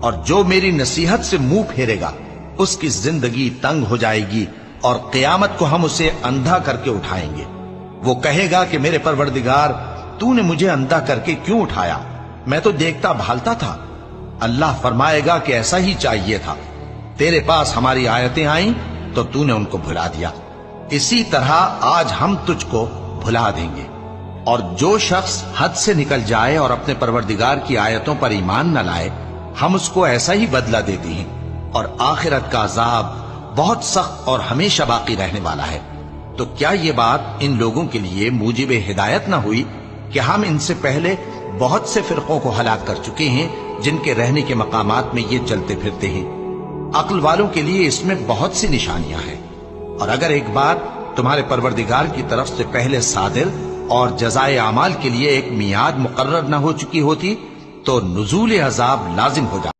اور جو میری نصیحت سے منہ پھیرے گا اس کی زندگی تنگ ہو جائے گی، اور قیامت کو ہم اسے اندھا کر کے اٹھائیں گے۔ وہ کہے گا کہ میرے پروردگار، تو نے مجھے اندھا کر کے کیوں اٹھایا؟ میں تو دیکھتا بھالتا تھا۔ اللہ فرمائے گا کہ ایسا ہی چاہیے تھا، تیرے پاس ہماری آیتیں آئیں تو تو نے ان کو بھلا دیا، اسی طرح آج ہم تجھ کو بھلا دیں گے۔ اور جو شخص حد سے نکل جائے اور اپنے پروردگار کی آیتوں پر ایمان نہ لائے، ہم اس کو ایسا ہی بدلہ دیتے ہیں، اور آخرت کا عذاب بہت سخت اور ہمیشہ باقی رہنے والا ہے۔ تو کیا یہ بات ان لوگوں کے لیے موجب ہدایت نہ ہوئی کہ ہم ان سے پہلے بہت سے فرقوں کو ہلاک کر چکے ہیں جن کے رہنے کے مقامات میں یہ چلتے پھرتے ہیں؟ عقل والوں کے لیے اس میں بہت سی نشانیاں ہیں۔ اور اگر ایک بار تمہارے پروردگار کی طرف سے پہلے صادر اور جزائے اعمال کے لیے ایک میعاد مقرر نہ ہو چکی ہوتی تو نزول عذاب لازم ہو جاتا۔